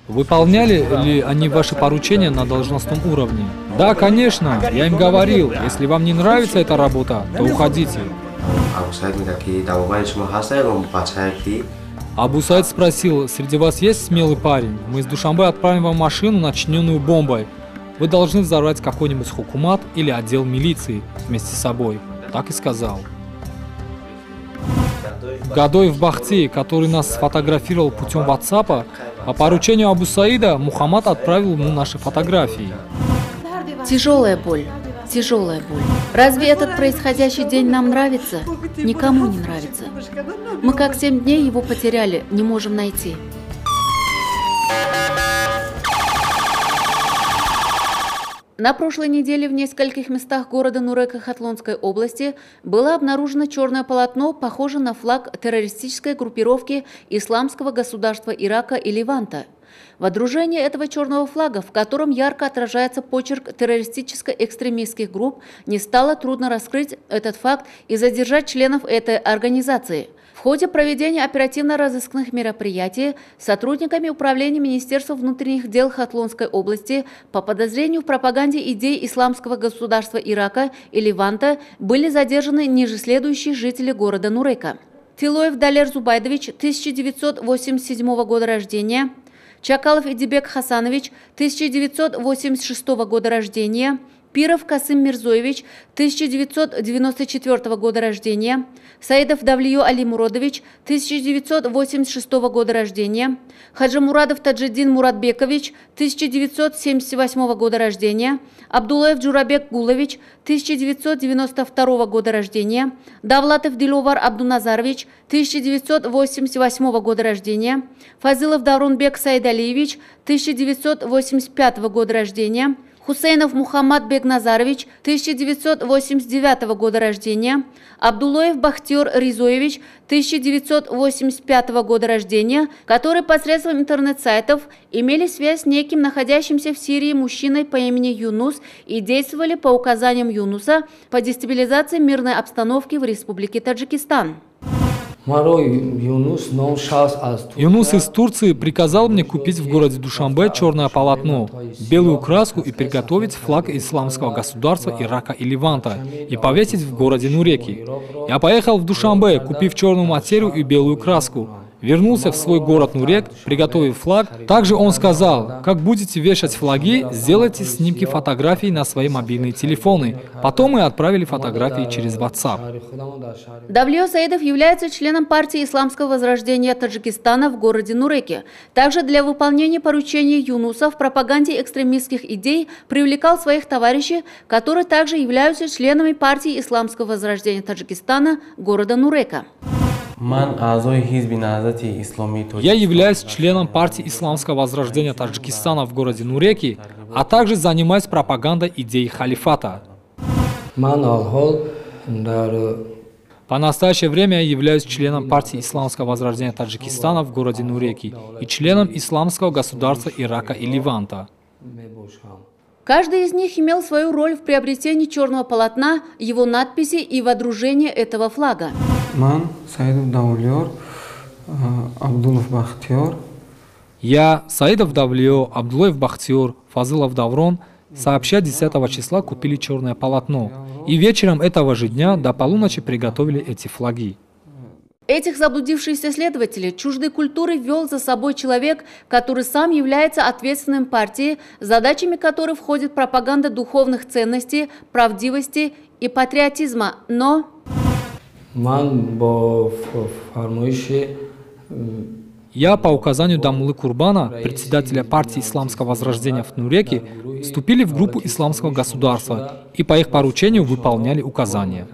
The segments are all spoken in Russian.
Выполняли ли они ваши поручения на должностном уровне? Да, конечно. Я им говорил, если вам не нравится эта работа, то уходите. Абу Саид спросил, среди вас есть смелый парень? Мы из Душанбе отправим вам машину, начиненную бомбой. Вы должны взорвать какой-нибудь хукумат или отдел милиции вместе с собой. Так и сказал. Гадоев Бахти, который нас сфотографировал путем WhatsApp, по поручению Абу Саида Мухаммад отправил ему наши фотографии. Тяжелая боль. Тяжелая боль. Разве этот происходящий день нам нравится? Никому не нравится. Мы как 7 дней его потеряли, не можем найти. На прошлой неделе в нескольких местах города Нурека Хатлонской области было обнаружено черное полотно, похожее на флаг террористической группировки Исламского государства Ирака и Леванта. Водружение этого черного флага, в котором ярко отражается почерк террористическо-экстремистских групп, не стало трудно раскрыть этот факт и задержать членов этой организации. В ходе проведения оперативно-розыскных мероприятий сотрудниками Управления Министерства внутренних дел Хатлонской области по подозрению в пропаганде идей Исламского государства Ирака и Леванта были задержаны ниже следующие жители города Нурека. Тилоев Далер Зубайдович, 1987 года рождения, Чакалов Идибек Хасанович, 1986 года рождения, Пиров Касым Мирзоевич, 1994 года рождения, Саидов Давлио Али Муродович, 1986 года рождения, Хаджимурадов Таджиддин Муратбекович, 1978 года рождения, Абдулаев Джурабек Гулович, 1992 года рождения, Давлатов Диловар Абдуназарович, 1988 года рождения, Фазилов Даврунбек Саидалиевич, 1985 года рождения, Хусейнов Мухаммад Бекназарович, 1989 года рождения, Абдулоев Бахтиор Ризоевич, 1985 года рождения, которые посредством интернет-сайтов имели связь с неким находящимся в Сирии мужчиной по имени Юнус и действовали по указаниям Юнуса по дестабилизации мирной обстановки в Республике Таджикистан. Юнус из Турции приказал мне купить в городе Душанбе черное полотно, белую краску и приготовить флаг Исламского государства Ирака и Леванта и повесить в городе Нуреки. Я поехал в Душанбе, купив черную материю и белую краску. Вернулся в свой город Нурек, приготовив флаг. Также он сказал, как будете вешать флаги, сделайте снимки фотографий на свои мобильные телефоны. Потом мы отправили фотографии через WhatsApp. Давлио Саидов является членом партии Исламского возрождения Таджикистана в городе Нуреке. Также для выполнения поручений Юнуса в пропаганде экстремистских идей привлекал своих товарищей, которые также являются членами партии Исламского возрождения Таджикистана города Нурека. Я являюсь членом партии Исламского возрождения Таджикистана в городе Нуреки, а также занимаюсь пропагандой идей халифата. По настоящее время я являюсь членом партии Исламского возрождения Таджикистана в городе Нуреки и членом Исламского государства Ирака и Леванта. Каждый из них имел свою роль в приобретении черного полотна, его надписи и водружении этого флага. Я, Саидов Давлио, Абдулаев Бахтиор, Фазилов Даврон, сообща 10 числа купили черное полотно. И вечером этого же дня до полуночи приготовили эти флаги. Этих заблудившихся следователей чуждой культуры вел за собой человек, который сам является ответственным партией, задачами которой входит пропаганда духовных ценностей, правдивости и патриотизма. Но я по указанию Дамлы Курбана, председателя партии Исламского возрождения в Нуреке, вступили в группу Исламского государства и по их поручению выполняли указания.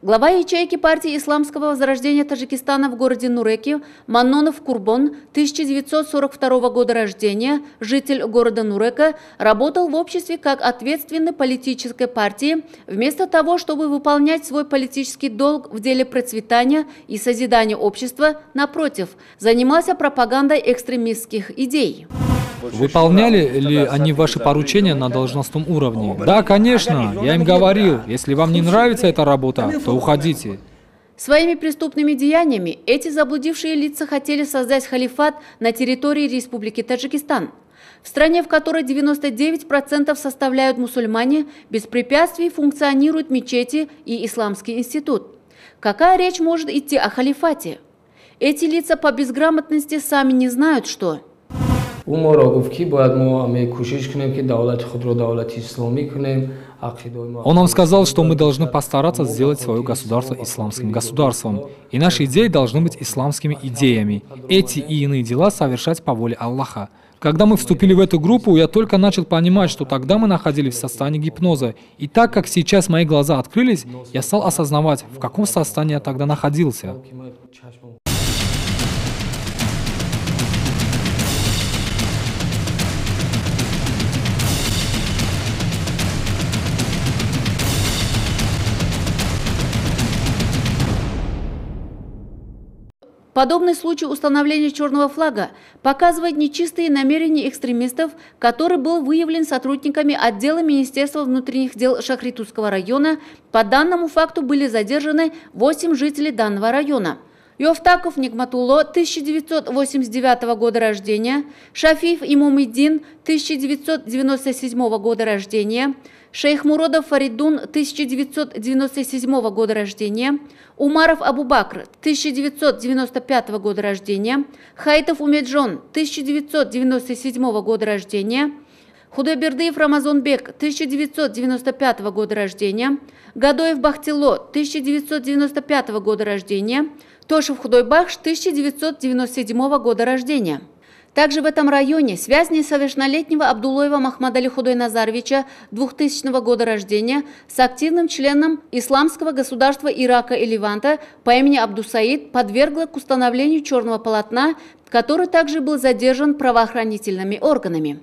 Глава ячейки партии Исламского возрождения Таджикистана в городе Нуреке Маннонов Курбон, 1942 года рождения, житель города Нурека, работал в обществе как ответственный политической партии, вместо того, чтобы выполнять свой политический долг в деле процветания и созидания общества, напротив, занимался пропагандой экстремистских идей. Выполняли ли они ваши поручения на должностном уровне? Да, конечно. Я им говорил, если вам не нравится эта работа, то уходите. Своими преступными деяниями эти заблудившие лица хотели создать халифат на территории Республики Таджикистан. В стране, в которой 99% составляют мусульмане, без препятствий функционируют мечети и исламский институт. Какая речь может идти о халифате? Эти лица по безграмотности сами не знают, что. Он нам сказал, что мы должны постараться сделать свое государство исламским государством, и наши идеи должны быть исламскими идеями, эти и иные дела совершать по воле Аллаха. Когда мы вступили в эту группу, я только начал понимать, что тогда мы находились в состоянии гипноза. И так как сейчас мои глаза открылись, я стал осознавать, в каком состоянии я тогда находился. Подобный случай установления черного флага показывает нечистые намерения экстремистов, который был выявлен сотрудниками отдела Министерства внутренних дел Шахритусского района. По данному факту были задержаны 8 жителей данного района. Йофтаков Нигматулло, 1989 года рождения, Шафиев Имомиддин, 1997 года рождения, Шейхмуродов Фаридун, 1997 года рождения, Умаров Абубакр, 1995 года рождения, Хайтов Умеджон, 1997 года рождения, Худойбердиев Рамазонбек, 1995 года рождения, Гадоев Бахтило, 1995 года рождения, Тошев Худойбахш, 1997 года рождения. Также в этом районе связь несовершеннолетнего Абдулоева Махмадали Худойназаровича 2000 года рождения с активным членом Исламского государства Ирака и Леванта по имени Абдусаид подвергла к установлению черного полотна, который также был задержан правоохранительными органами.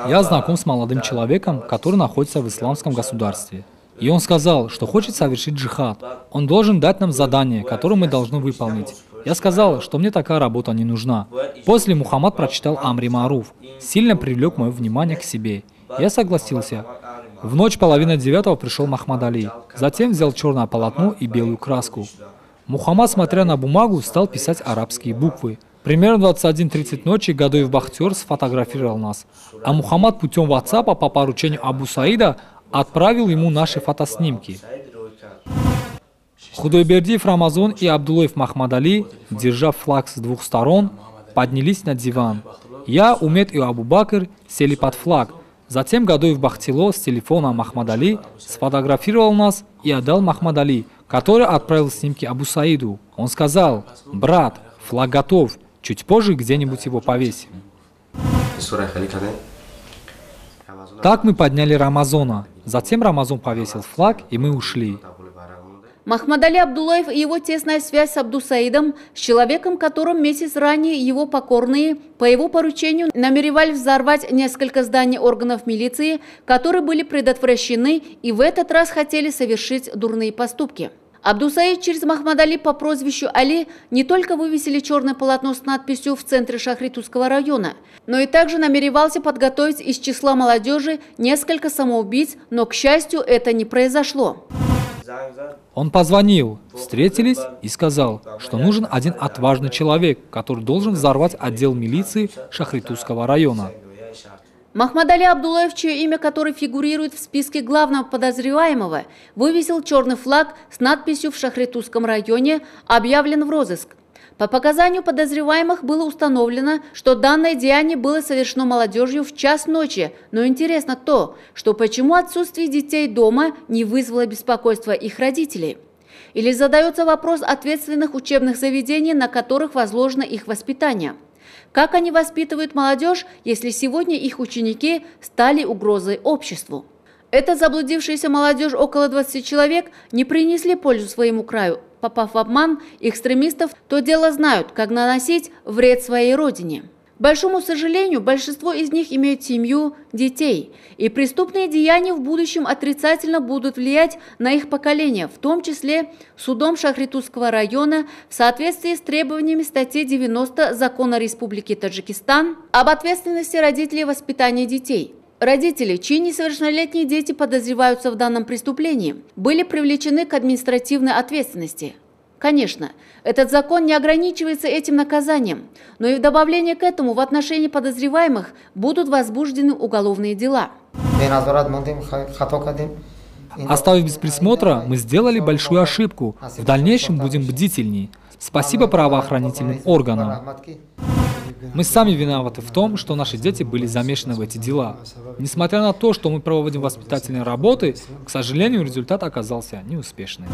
Я знаком с молодым человеком, который находится в исламском государстве. И он сказал, что хочет совершить джихад. Он должен дать нам задание, которое мы должны выполнить. Я сказал, что мне такая работа не нужна. После Мухаммад прочитал Амри Маруф, сильно привлек мое внимание к себе. Я согласился. В ночь 8:30 пришел Махмад Али. Затем взял черное полотно и белую краску. Мухаммад, смотря на бумагу, стал писать арабские буквы. Примерно в 21:30 ночи Гадоев Бахтер сфотографировал нас. А Мухаммад путем WhatsApp по поручению Абу Саида отправил ему наши фотоснимки. Худойбердиев Рамазон и Абдулоев Махмад Али, держа флаг с двух сторон, поднялись на диван. Я, Умед и Абу Бакр сели под флаг. Затем Гадоев Бахтило с телефона Махмад Али сфотографировал нас и отдал Махмад Али, который отправил снимки Абу Саиду. Он сказал: «Брат, флаг готов, чуть позже где-нибудь его повесим». Так мы подняли Рамазона. Затем Рамазон повесил флаг, и мы ушли. Махмад Али Абдулаев и его тесная связь с Абдусаидом, с человеком, которым месяц ранее его покорные, по его поручению, намеревались взорвать несколько зданий органов милиции, которые были предотвращены и в этот раз хотели совершить дурные поступки. Абдусаид через Махмад Али по прозвищу Али не только вывесили черное полотно с надписью в центре Шахритусского района, но и также намеревался подготовить из числа молодежи несколько самоубийц, но, к счастью, это не произошло. Он позвонил, встретились и сказал, что нужен один отважный человек, который должен взорвать отдел милиции Шахритусского района. Махмад Али Абдулаев, чье имя, которое фигурирует в списке главного подозреваемого, вывесил черный флаг с надписью «В Шахритусском районе объявлен в розыск». По показанию подозреваемых было установлено, что данное деяние было совершено молодежью в час ночи, но интересно то, что почему отсутствие детей дома не вызвало беспокойства их родителей. Или задается вопрос ответственных учебных заведений, на которых возложено их воспитание. Как они воспитывают молодежь, если сегодня их ученики стали угрозой обществу? Эта заблудившаяся молодежь, около 20 человек, не принесли пользу своему краю. Попав в обман экстремистов, то дело знают, как наносить вред своей родине. К большому сожалению, большинство из них имеют семью, детей, и преступные деяния в будущем отрицательно будут влиять на их поколение, в том числе судом Шахритусского района в соответствии с требованиями статьи 90 Закона Республики Таджикистан об ответственности родителей в воспитании детей. Родители, чьи несовершеннолетние дети подозреваются в данном преступлении, были привлечены к административной ответственности. Конечно, этот закон не ограничивается этим наказанием, но и в добавление к этому в отношении подозреваемых будут возбуждены уголовные дела. Оставив без присмотра, мы сделали большую ошибку. В дальнейшем будем бдительней. Спасибо правоохранительным органам. Мы сами виноваты в том, что наши дети были замешаны в эти дела. Несмотря на то, что мы проводим воспитательные работы, к сожалению, результат оказался неуспешным.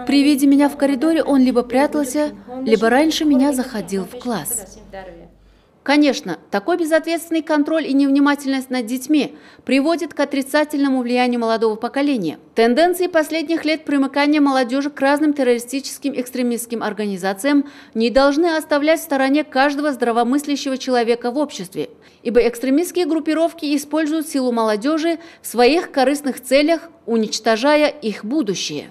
При виде меня в коридоре он либо прятался, либо раньше меня заходил в класс. Конечно, такой безответственный контроль и невнимательность над детьми приводит к отрицательному влиянию молодого поколения. Тенденции последних лет примыкания молодежи к разным террористическим экстремистским организациям не должны оставлять в стороне каждого здравомыслящего человека в обществе, ибо экстремистские группировки используют силу молодежи в своих корыстных целях, уничтожая их будущее.